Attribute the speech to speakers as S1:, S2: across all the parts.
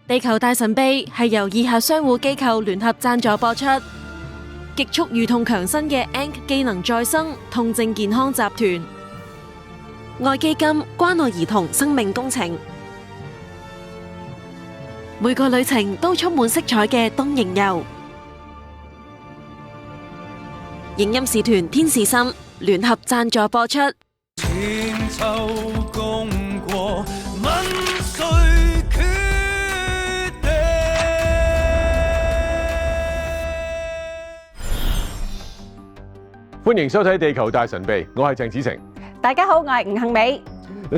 S1: 地球大神秘係由以下商戶機構聯合贊助播出。極速愈痛強身嘅 ANC 機能再生痛症健康集團、愛基金關愛兒童生命工程。每個旅程都充滿色彩嘅東瀛遊。影音使團天使心聯合贊助播出。
S2: 千秋功過問誰決定？
S3: 歡迎收睇《地球大神秘》，我係鄭子誠。
S4: 大家好，我係吳杏美。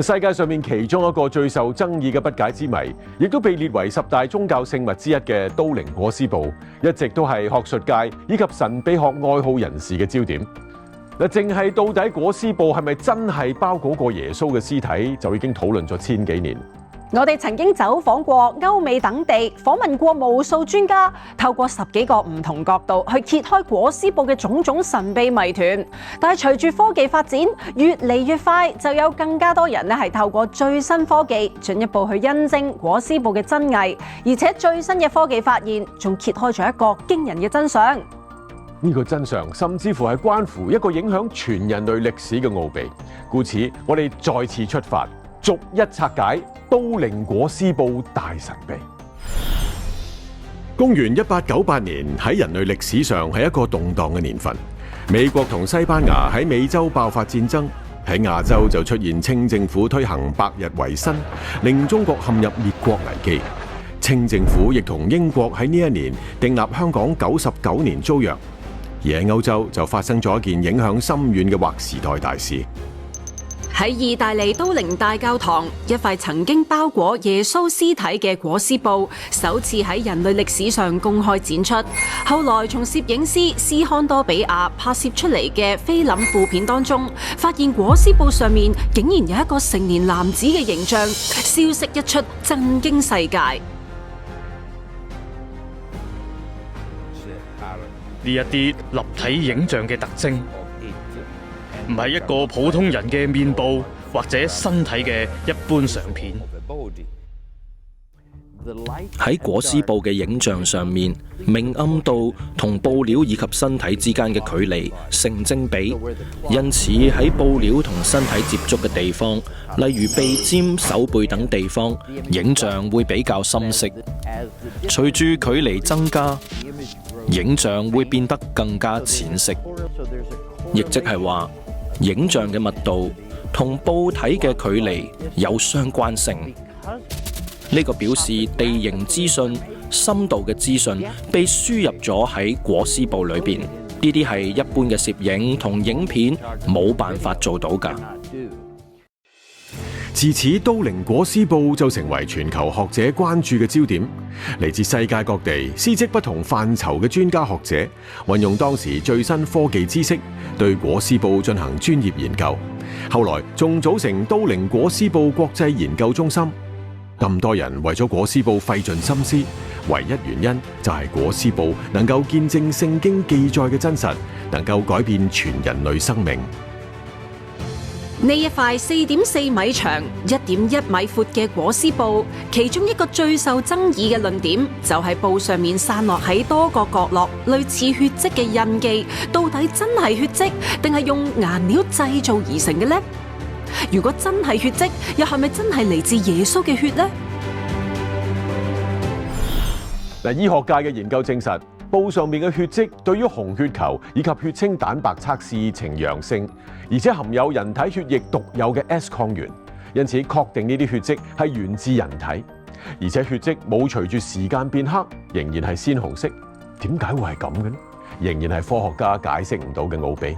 S3: 世界上面其中一個最受爭議嘅不解之謎，亦都被列為10大宗教聖物之一嘅都靈裹屍布，一直都係學術界以及神秘學愛好人士嘅焦點。淨係到底裹屍布係咪真係包裹過耶穌嘅屍體，就已經討論咗千幾年。
S4: 我哋曾經走訪過歐美等地，訪問過無數專家，透過10幾個唔同角度去揭開裹屍布嘅種種神秘謎團。但係隨住科技發展越嚟越快，就有更加多人咧係透過最新科技進一步去印證裹屍布嘅真偽，而且最新嘅科技發現仲揭開咗一個驚人嘅真相。
S3: 呢個真相甚至乎係關乎一個影響全人類歷史嘅奧秘。故此，我哋再次出發，逐一拆解都靈裹屍布大神秘。公元1898年喺人類歷史上係一個動盪嘅年份。美國同西班牙喺美洲爆發戰爭，喺亞洲就出現清政府推行百日維新，令中國陷入滅國危機。清政府亦同英國喺呢一年訂立香港99年租約。而喺歐洲就發生咗一件影響深遠嘅劃時代大事。
S4: 喺意大利都靈大教堂，一塊曾經包裹耶穌屍體嘅裹屍布，首次喺人類歷史上公開展出。後來從攝影師斯康多比亞拍攝出嚟嘅菲林負片當中，發現裹屍布上面竟然有一個成年男子嘅形象，消息一出，震驚世界。
S5: 呢一啲立體影像嘅特徵，唔係一個普通人嘅面部或者身體嘅一般相片。
S6: 喺裹屍布嘅影像上面，明暗度同布料以及身體之間嘅距離成正比，因此喺布料同身體接觸嘅地方，例如鼻尖、手背等地方，影像會比較深色。隨住距離增加，影像會變得更加淺色，亦即係話影像嘅密度同布體嘅距離有相關性。呢個表示地形資訊、深度嘅資訊被輸入咗喺裹屍布裏邊，呢啲係一般嘅攝影同影片冇辦法做到㗎。
S3: 自此，都靈裹屍布就成為全球學者關注嘅焦點。嚟自世界各地、司職不同範疇嘅專家學者，運用當時最新科技知識，對裹屍布進行專業研究。後來仲組成都靈裹屍布國際研究中心。咁多人為咗裹屍布費盡心思，唯一原因就係裹屍布能夠見證聖經記載嘅真實，能夠改變全人類生命。
S4: 呢一塊4.4米長、1.1米闊嘅裹屍布，其中一個最受爭議嘅論點就係布上面散落喺多個角落類似血跡嘅印記，到底真係血跡定係用顏料製造而成嘅呢？如果真係血跡，又係咪真係嚟自耶穌嘅血呢？
S3: 醫學界嘅研究證實，布上面嘅血跡對於紅血球以及血清蛋白測試呈陽性，而且含有人體血液獨有嘅 S 抗原，因此確定呢啲血跡係源自人體，而且血跡冇隨住時間變黑，仍然係鮮紅色。點解會係咁嘅呢？仍然係科學家解釋唔到嘅奧秘。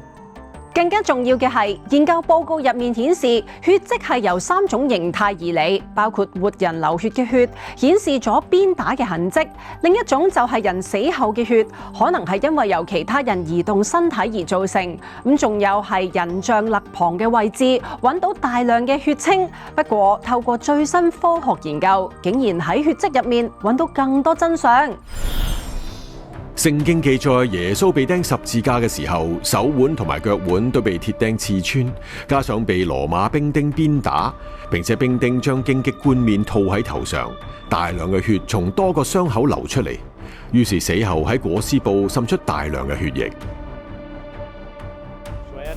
S4: 更加重要嘅係，研究報告入面顯示，血跡係由3種形態而嚟，包括活人流血嘅血，顯示咗鞭打嘅痕跡；另一種就係人死後嘅血，可能係因為由其他人移動身體而造成。咁仲有係人像肋旁嘅位置，揾到大量嘅血清。不過透過最新科學研究，竟然喺血跡入面揾到更多真相。
S3: 聖經記載耶穌被釘十字架嘅時候，手腕同埋腳腕都被鐵釘刺穿，加上被羅馬兵丁鞭打，並且兵丁將荊棘冠冕套喺頭上，大量嘅血從多個傷口流出嚟，於是死後喺裹屍布滲出大量嘅血液。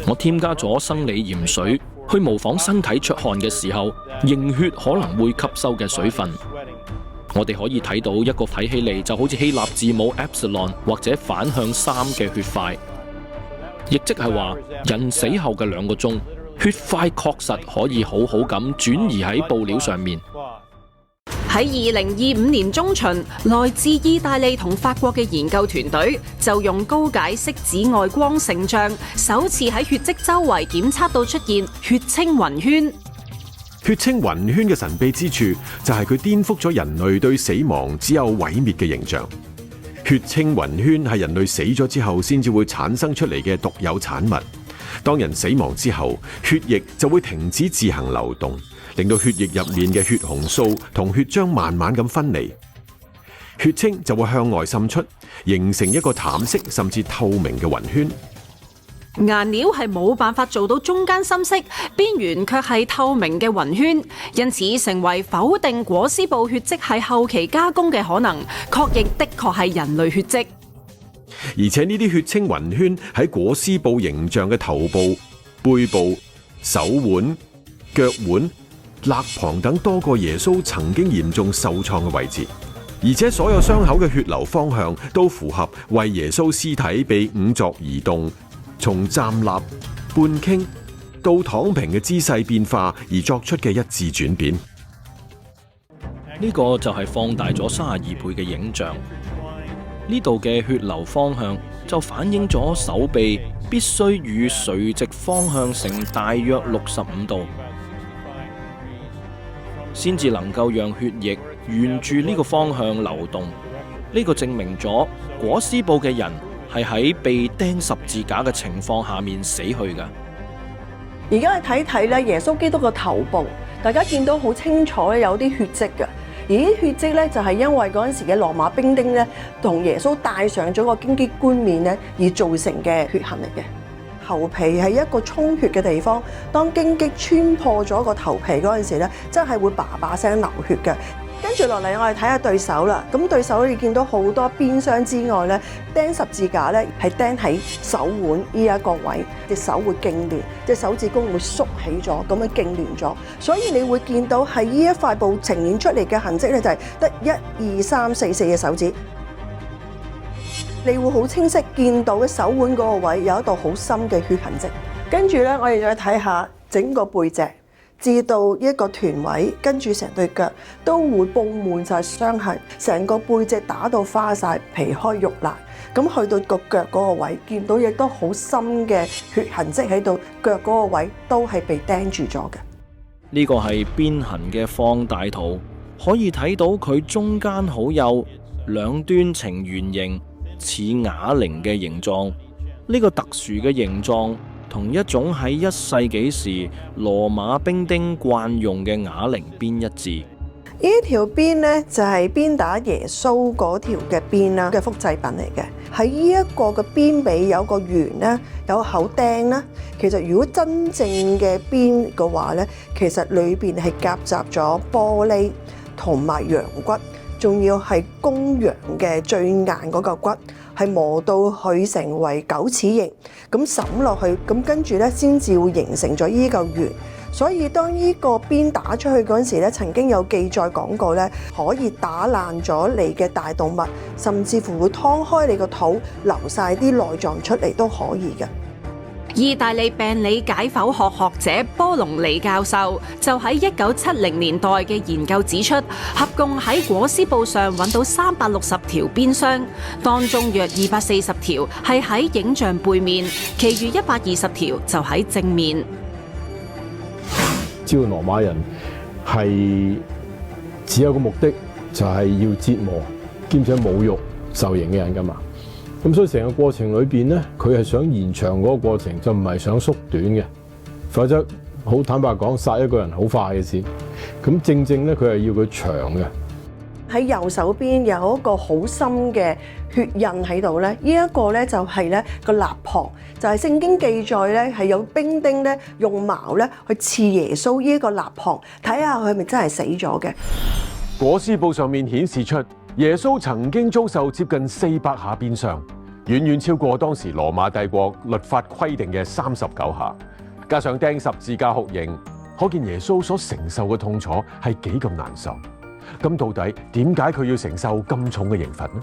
S6: 我添加咗生理鹽水去模仿身體出汗嘅時候凝血可能會吸收嘅水分。我哋可以睇到一個睇起嚟就好似希臘字母 epsilon 或者反向3嘅血塊，亦即係話人死後嘅2個鐘，血塊確實可以好好咁轉移喺布料上面。
S4: 喺2025年中旬，來自意大利同法國嘅研究團隊就用高解析紫外光成像，首次喺血跡周圍檢測到出現血清暈眩。
S3: 血清暈眩嘅神秘之處就係佢顛覆咗人類對死亡只有毀滅嘅形象。血清暈眩係人類死咗之後先至會產生出嚟嘅獨有產物。當人死亡之後，血液就會停止自行流動，令到血液入面嘅血紅素同血漿慢慢咁分離，血清就會向外滲出，形成一個淡色甚至透明嘅暈圈。
S4: 顏料係冇辦法做到中間深色，邊緣卻係透明嘅暈圈，因此成為否定裹屍布血跡係後期加工嘅可能，確認的確係人類血跡。
S3: 而且呢啲血清暈圈喺裹屍布形象嘅頭部、背部、手腕、腳腕、肋旁等多個耶穌曾經嚴重受創嘅位置，而且所有傷口嘅血流方向都符合為耶穌屍體被仵作移動，從站立、半傾到躺平嘅姿勢變化而作出嘅一致轉變。
S6: 呢個就係放大咗32倍嘅影像。呢度嘅血流方向就反映咗手臂必須與垂直方向成大約65度，先至能夠讓血液沿住呢個方向流動。呢個證明咗裹屍布嘅人係喺被釘十字架嘅情況下面死去㗎。
S7: 而家去睇睇咧，耶穌基督個頭部，大家見到好清楚咧，有啲血跡嘅。而啲血跡咧，就係因為嗰陣時嘅羅馬兵丁咧，同耶穌戴上咗個荊棘冠冕咧，而造成嘅血痕嚟嘅。頭皮係一個充血嘅地方，當荊棘穿破咗個頭皮嗰陣時咧，真係會叭叭聲流血嘅。跟住落嚟，我哋睇下對手啦。咁對手你見到好多鞭傷之外咧，釘十字架咧係釘喺手腕呢一個位，隻手會痙攣，隻手指公會縮起咗，咁樣痙攣咗。所以你會見到係呢一塊布呈現出嚟嘅痕跡咧，就係得1、2、3、4、4嘅手指。你會好清晰見到嘅手腕嗰個位有一道好深嘅血痕跡。跟住咧，我哋再睇下整個背脊，至到一個臀位，跟住成對腳都會布滿晒傷痕，成個背脊打到花晒，皮開肉爛。咁去到個腳嗰個位，見到亦都好深嘅血痕跡喺度，腳嗰個位都係被釘住咗嘅。
S6: 呢個係鞭痕嘅放大圖，可以睇到佢中間好幼，兩端呈圓形，似啞鈴嘅形狀。呢個特殊嘅形狀同一種喺1世紀時羅馬兵丁慣用嘅啞鈴鞭一致。
S7: 呢條鞭呢，就係鞭打耶穌嗰條嘅鞭啦嘅複製品嚟嘅。喺呢一個嘅鞭尾有個圓啦，有口釘啦。其實如果真正嘅鞭嘅話呢，其實裏邊係夾雜咗玻璃同埋羊骨，仲要係公羊嘅最硬嗰嚿骨，係磨到佢成為9齒形，咁審落去，咁跟住咧先至會形成咗依嚿圓。所以當呢個鞭打出去嗰陣時咧，曾經有記載講過咧，可以打爛咗你嘅大動脈，甚至乎會劏開你個肚，流晒啲內臟出嚟都可以嘅。
S4: 意大利病理解剖學學者波隆尼教授就喺1970年代嘅研究指出，合共喺裹屍布上揾到360條鞭傷，當中約240條係喺影像背面，其餘120條就喺正面。
S8: 知道羅馬人係只有個目的，就係要折磨兼且侮辱受刑嘅人㗎嘛。咁所以成個過程裏邊咧，佢係想延長嗰個過程，就唔係想縮短嘅。否則好坦白講，殺一個人好快嘅事。咁正正咧，佢係要佢長嘅。
S7: 喺右手邊有一個好深嘅血印喺度咧，呢一個咧就係咧個肋旁，就係聖經記載咧係有兵丁咧用矛咧去刺耶穌呢一個肋旁，睇下佢係咪真係死咗嘅。
S3: 裹屍布上面顯示出耶穌曾經遭受接近400下鞭傷，遠遠超過當時羅馬帝國律法規定嘅39下，加上釘十字架酷刑，可見耶穌所承受嘅痛楚係幾咁難受。咁到底點解佢要承受咁重嘅刑罰呢？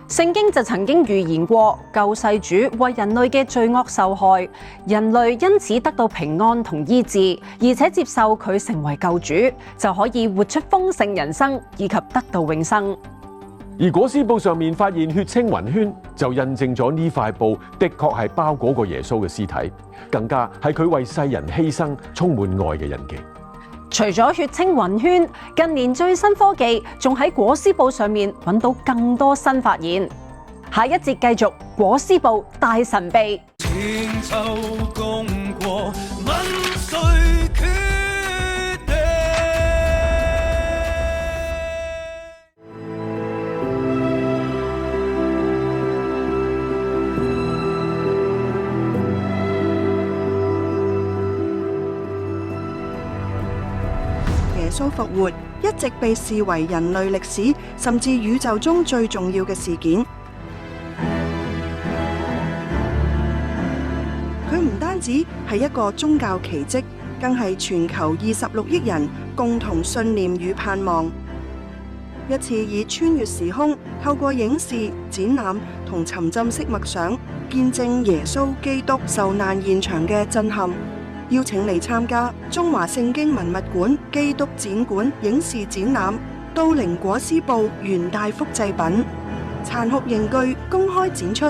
S4: 聖經就曾經預言過，救世主為人類嘅罪惡受害，人類因此得到平安同醫治，而且接受佢成為救主，就可以活出豐盛人生，以及得到永生。
S3: 而裹屍布上面發現血清雲圈，就印證咗呢塊布的確係包裹過耶穌嘅屍體，更加係佢為世人犧牲、充滿愛嘅印記。
S4: 除咗血清雲圈，近年最新科技仲喺裹屍布上面揾到更多新發現。下一節繼續裹屍布大神秘。
S2: 千秋功過，問誰決定？
S9: 耶穌復活一直被視為人類歷史甚至宇宙中最重要嘅事件。佢唔單止係一個宗教奇蹟，更係全球26億人共同信念與盼望。一次以穿越時空，透過影視、展覽同沉浸式默想，見證耶穌基督受難現場嘅震撼。邀請你參加中華聖經文物館基督展館影視展覽《都靈裹屍布元大複製品》，殘酷刑具公開展出。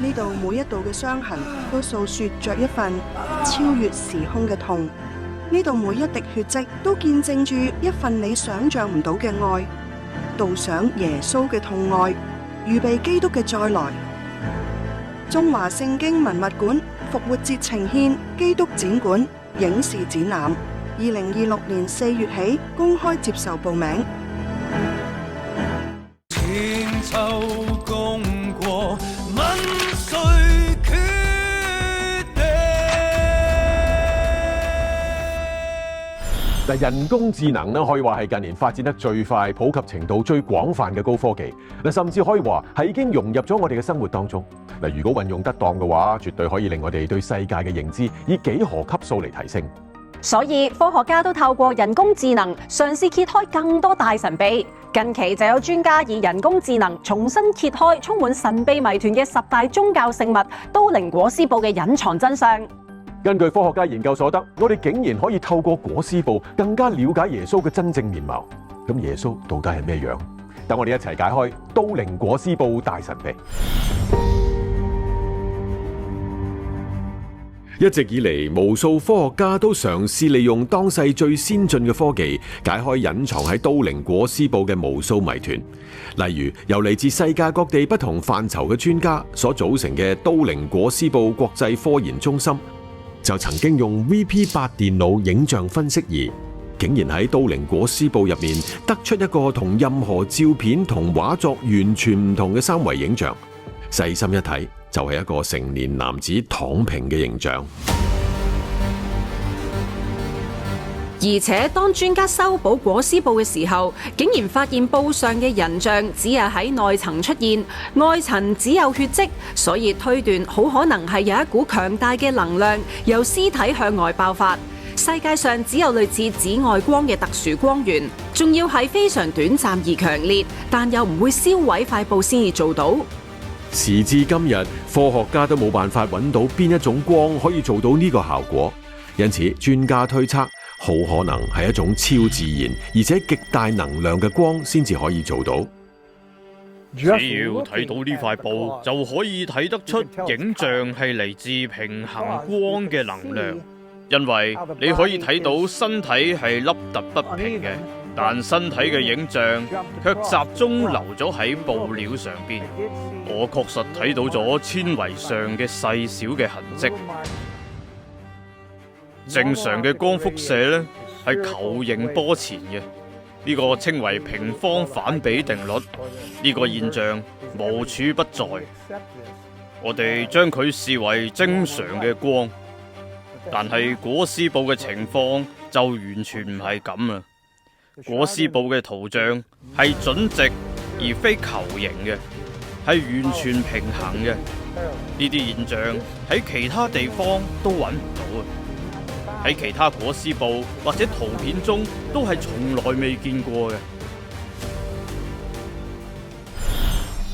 S9: 呢度每一道嘅傷痕都訴說着一份超越時空嘅痛，呢度每一滴血跡都見證住一份你想象唔到嘅愛，導賞耶穌嘅痛愛，預備基督嘅再來。中華聖經文物館復活節呈獻基督展館影視展覽，2026年4月起公開接受報名。
S2: 千秋功過，問誰決定？
S3: 嗱，人工智能咧可以話係近年發展得最快、普及程度最廣泛嘅高科技。嗱，甚至可以話係已經融入咗我哋嘅生活當中。嗱，如果運用得當嘅話，絕對可以令我哋對世界嘅認知以幾何級數嚟提升。
S4: 所以科學家都透過人工智能嘗試揭開更多大神秘。近期就有專家以人工智能重新揭開充滿神秘謎團嘅10大宗教聖物都靈裹屍布嘅隱藏真相。
S3: 根據科學家研究所得，我哋竟然可以透過裹屍布更加了解耶穌嘅真正面貌。咁耶穌到底係咩樣？等我哋一齊解開都靈裹屍布大神秘。一直以嚟，無數科學家都嘗試利用當世最先進嘅科技，解開隱藏喺都靈裹屍布嘅無數謎團。例如，由嚟自世界各地不同範疇嘅專家所組成嘅都靈裹屍布國際科研中心，就曾經用 VP8 電腦影像分析儀，竟然喺都靈裹屍布入面得出一個同任何照片同畫作完全唔同嘅3維影像。細心一睇，就係一個成年男子躺平嘅形象。
S4: 而且當專家修補裹屍布嘅時候，竟然發現布上嘅人像只係喺內層出現，外層只有血跡，所以推斷好可能係有一股強大嘅能量由屍體向外爆發。世界上只有類似紫外光嘅特殊光源，仲要係非常短暫而強烈，但又唔會燒毀塊布先至做到。
S3: 時至今日，科學家都冇辦法揾到邊一種光可以做到呢個效果，因此專家推測好可能係一種超自然而且極大能量嘅光先至可以做到。
S5: 只要睇到呢塊布，就可以睇得出影像係嚟自平衡光嘅能量，因為你可以睇到身體係凹凸不平嘅，但身體嘅影像卻集中留咗喺布料上邊。我確實睇到咗纖維上嘅細小嘅痕跡。正常嘅光輻射呢，係球形波前嘅，呢個稱為平方反比定律。呢個現象無處不在，我哋將佢視為正常嘅光。但係裹屍布嘅情況就完全唔係咁啦。裹屍布嘅圖像係準直而非球形嘅，係完全平衡嘅。呢啲現象喺其他地方都揾唔到啊！喺其他裹屍布或者圖片中都係從來未見過嘅。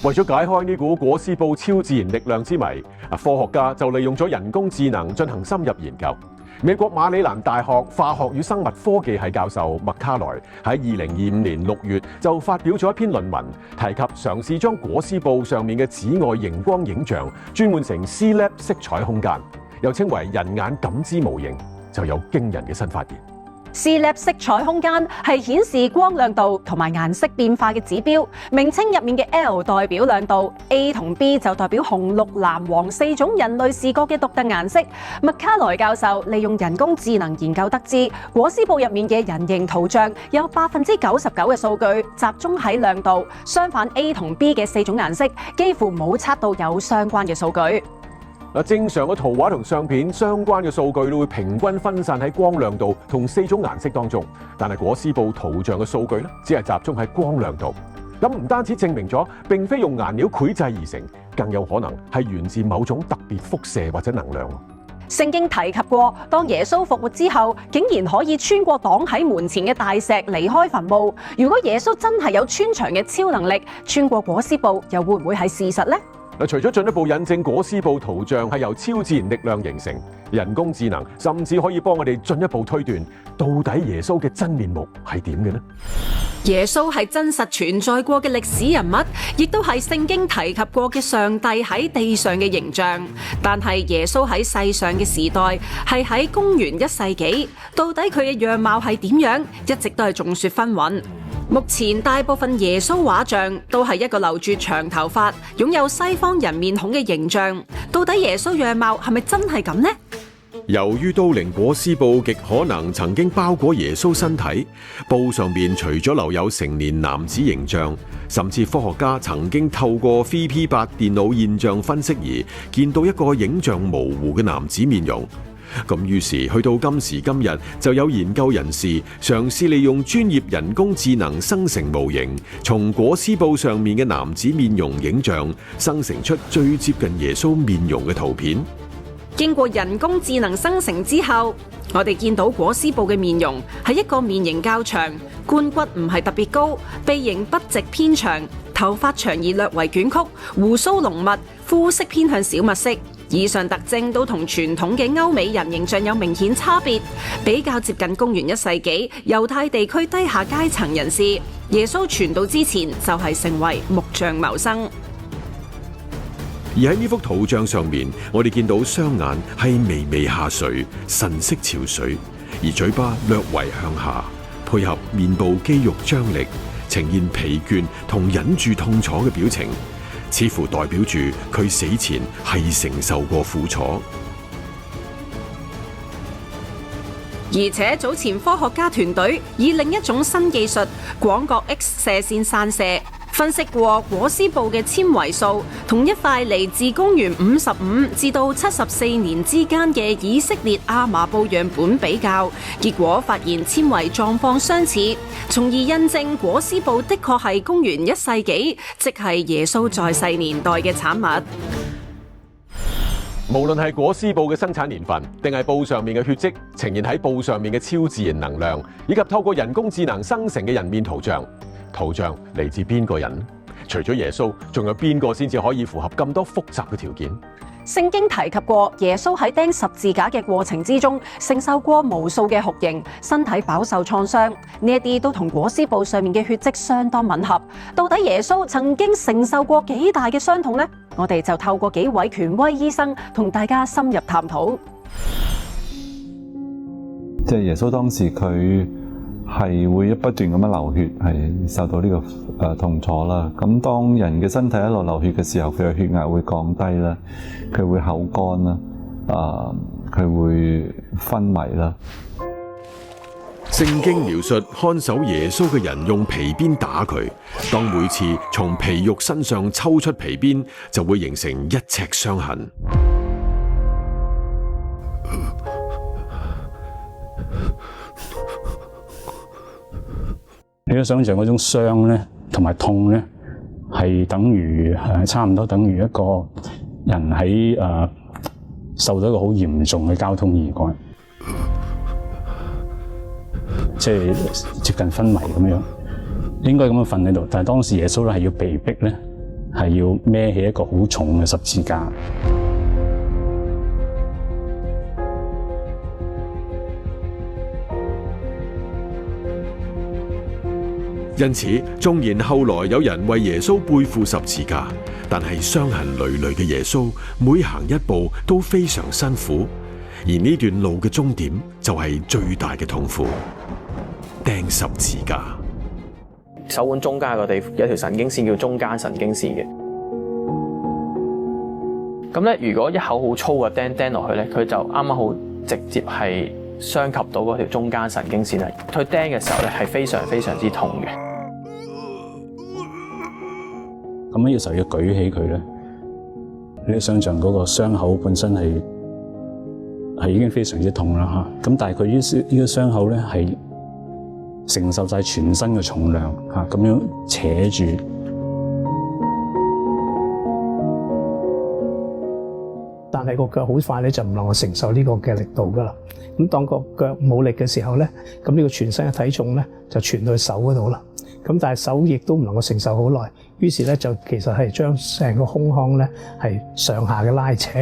S3: 為咗解開呢股裹屍布超自然力量之謎，科學家就利用咗人工智能進行深入研究。美國馬里蘭大學化學與生物科技系教授麥卡萊喺2025年6月就發表咗一篇論文，提及嘗試將裹屍布上面嘅紫外熒光影像轉換成 C-Lab 色彩空間，又稱為人眼感知模型，就有驚人嘅新發現。
S4: C-Lab 色彩空間係顯示光亮度同埋顏色變化嘅指標，名稱入面嘅 L 代表亮度 ，A 同 B 就代表紅、綠、藍、黃4種人類視覺嘅獨特顏色。麥卡萊教授利用人工智能研究得知，裹屍布入面嘅人形圖像有99%嘅數據集中喺亮度，相反 A 同 B 嘅4種顏色幾乎冇測到有相關嘅數據。
S3: 正常嘅圖畫同相片相關嘅數據都會平均分散喺光亮度同4種顏色當中，但係裹屍布圖像嘅數據咧，只係集中喺光亮度。咁唔單止證明咗並非用顏料繪製而成，更有可能係源自某種特別輻射或者能量。
S4: 聖經提及過，當耶穌復活之後，竟然可以穿過擋喺門前嘅大石離開墳墓。如果耶穌真係有穿牆嘅超能力，穿過裹屍布又會唔會係事實呢？
S3: 除咗進一步引證裹屍布圖像係由超自然力量形成，人工智能甚至可以幫我哋進一步推斷，到底耶穌嘅真面目係點嘅呢？
S4: 耶穌係真實存在過嘅歷史人物，亦都係聖經提及過嘅上帝喺地上嘅形象。但係耶穌喺世上嘅時代係喺公元1世紀，到底佢嘅樣貌係點樣，一直都係眾說紛紜。目前大部分耶穌畫像都係一個留住長頭髮、擁有西方人面孔嘅形象。到底耶穌樣貌係咪真係咁呢？
S3: 由於都靈裹屍布極可能曾經包裹耶穌身體，布上面除咗留有成年男子形象，甚至科學家曾經透過 VP8 電腦現象分析儀見到一個影像模糊嘅男子面容。咁於是去到今時今日，就有研究人士嘗試利用專業人工智能生成模型，從裹屍布上面嘅男子面容影像生成出最接近耶穌面容嘅圖片。
S4: 經過人工智能生成之後，我哋見到裹屍布嘅面容係一個面型較長、顴骨唔係特別高、鼻型不直偏長、頭髮長而略為捲曲、鬍鬚濃密、膚色偏向小麥色。以上特徵都同傳統嘅歐美人形象有明顯差別，比較接近公元1世紀猶太地區低下階層人士。耶穌傳道之前就係成為木匠謀生。
S3: 而喺呢幅圖像上面，我哋見到雙眼係微微下垂，神色憔悴，而嘴巴略為向下，配合面部肌肉張力，呈現疲倦同忍住痛楚嘅表情，似乎代表住佢死前係承受過苦楚。
S4: 而且早前科學家團隊以另一種新技術廣角 X 射線散射，分析過裹屍布嘅纖維數，同一塊嚟自公元55至到74年之間嘅以色列亞麻布樣本比較，結果發現纖維狀況相似，從而印證裹屍布的確係公元1世紀，即係耶穌在世年代嘅產物。
S3: 無論係裹屍布嘅生產年份，定係布上面嘅血跡呈現喺布上面嘅超自然能量，以及透過人工智能生成嘅人面圖像，圖像嚟自邊個人？除咗耶穌，仲有邊個先至可以符合咁多複雜嘅條件？
S4: 聖經提及過耶穌喺釘十字架嘅過程之中，承受過無數嘅酷刑，身體飽受創傷，呢一啲都同裹屍布上面嘅血跡相當吻合。到底耶穌曾經承受過幾大嘅傷痛呢？我哋就透過幾位權威醫生同大家深入探討。
S10: 即係耶穌當時佢係會不斷咁樣流血，係受到呢個痛楚啦。咁當人嘅身體一路流血嘅時候，佢嘅血壓會降低啦，佢會口乾啦，佢會昏迷啦。
S3: 聖經描述看守耶穌嘅人用皮鞭打佢，當每次從皮肉身上抽出皮鞭，就會形成1尺傷痕。
S11: 你都想象嗰種傷咧，同埋痛咧，係等於差唔多等於一個人喺受到一個好嚴重嘅交通意外。即係接近昏迷咁樣，應該咁樣瞓喺度。但係當時耶穌咧係要被逼咧，係要孭起一個好重嘅十字架。
S3: 因此，縱然後來有人為耶穌背負十字架，但係傷痕累累嘅耶穌每行一步都非常辛苦，而呢段路嘅終點就係最大嘅痛苦。釘十字架，
S12: 手腕中間有一條神經線叫中間神經線嘅。咁咧，如果一口好粗嘅釘落去咧，佢就啱啱好直接係傷及到嗰條中間神經線啦。佢釘嘅時候咧係非常非常之痛嘅。
S11: 咁呢個時候要舉起佢咧，你想象嗰個傷口本身係已經非常之痛啦嚇。咁但係佢呢個傷口咧係承受晒全身嘅重量嚇，咁樣扯住。
S13: 但係個腳好快咧就唔能夠承受呢個嘅力度噶啦。咁當個腳冇力嘅時候咧，咁呢個全身嘅體重咧就傳到去手嗰度啦。咁但係手亦都唔能夠承受好耐，於是咧就其實係將成個胸腔咧係上下嘅拉扯。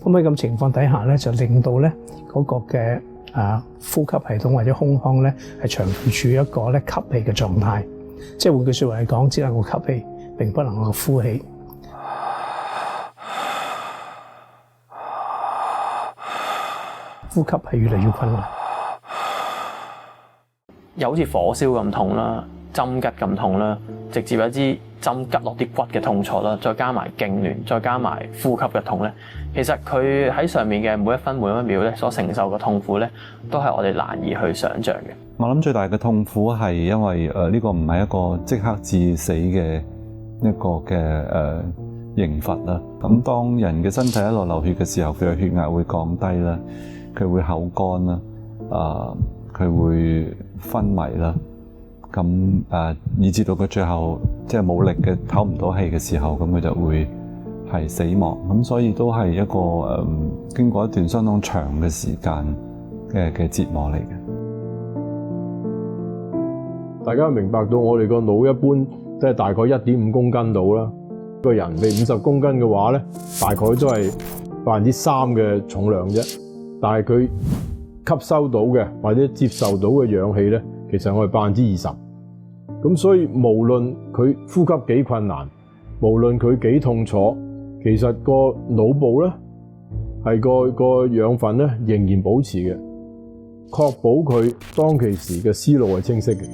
S13: 咁喺咁情況底下咧，就令到咧嗰個嘅呼吸系統或者胸腔咧係長期處於一個咧吸氣嘅狀態。即係換句説話嚟講，只能夠吸氣，並不能夠呼氣。呼吸係越嚟越困難，
S12: 又好似火燒咁痛啦，針吉咁痛啦，直接有一支針吉落啲骨嘅痛楚啦，再加埋痙攣，再加埋呼吸嘅痛咧，其實佢喺上面嘅每一分每一秒咧所承受嘅痛苦咧，都係我哋難以去想像嘅。
S10: 我諗最大嘅痛苦係因為呢個唔係一個即刻致死嘅一個嘅刑罰啦。咁當人嘅身體一路流血嘅時候，佢嘅血壓會降低啦。佢會口乾啦，佢會昏迷啦，咁以至到佢最後即係冇力嘅唞唔到氣嘅時候，咁佢就會係死亡。咁所以都係一個經過一段相當長嘅時間嘅折磨嚟嘅。
S8: 大家明白到我哋個腦一般即係大概1.5公斤到啦，個人被50公斤嘅話咧，大概都係3%嘅重量啫。但係佢吸收到嘅或者接受到嘅氧氣咧，其實我係20%。咁所以無論佢呼吸幾困難，無論佢幾痛楚，其實個腦部咧係個養分咧仍然保持嘅，確保佢當其時嘅思路係清晰嘅。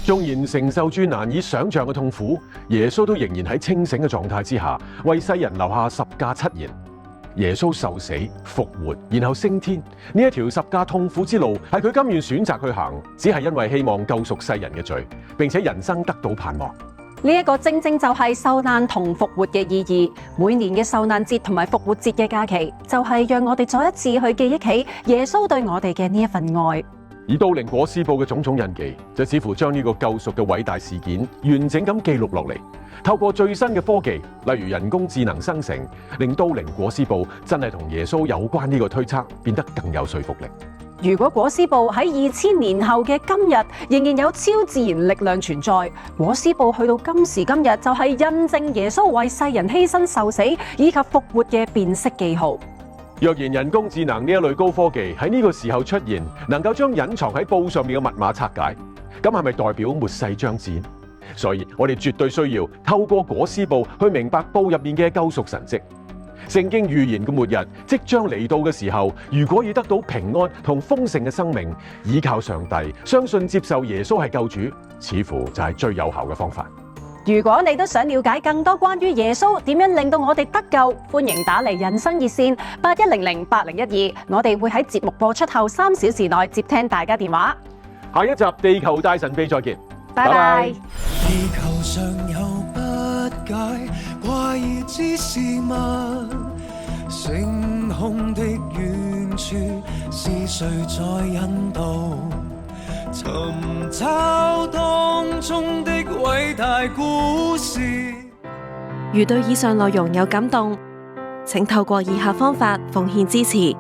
S3: 縱然承受住難以想像嘅痛苦，耶穌都仍然喺清醒嘅狀態之下，為世人留下十架七言。耶穌受死、復活，然後升天，呢一條十架痛苦之路，係佢甘願選擇去行，只係因為希望救贖世人嘅罪，並且人生得到盼望。
S4: 呢一個正正就係受難同復活嘅意義。每年嘅受難節同埋復活節嘅假期，就係讓我哋再一次去記憶起耶穌對我哋嘅呢一份愛。
S3: 而都靈裹屍布嘅種種印記，就似乎將呢個救贖嘅偉大事件完整咁記錄落嚟。透過最新嘅科技，例如人工智能生成，令都靈裹屍布真係同耶穌有關呢個推測變得更有說服力。
S4: 如果裹屍布喺2000年後嘅今日仍然有超自然力量存在，裹屍布去到今時今日就係印證耶穌為世人犧牲受死以及復活嘅辨識記號。
S3: 若然人工智能呢一類高科技喺呢個時候出現，能夠將隱藏喺布上面嘅密碼拆解，咁係咪代表末世將至？所以我哋絕對需要透過裹屍布去明白布入面嘅救贖神蹟。聖經預言嘅末日即將嚟到嘅時候，如果要得到平安同豐盛嘅生命，依靠上帝，相信接受耶穌係救主，似乎就係最有效嘅方法。
S4: 如果你都想了解更多關於耶穌點樣令到我哋得救，歡迎打嚟人生熱線81008012，我哋會喺節目播出後3小時內接聽大家電話。
S3: 下一集地球大神秘再見，
S4: 拜拜。
S2: 地球上有不解怪異之事物，星空的遠處是誰在引導？尋找當中的偉大故事。
S1: 如對以上內容有感動，請透過以下方法奉獻支持。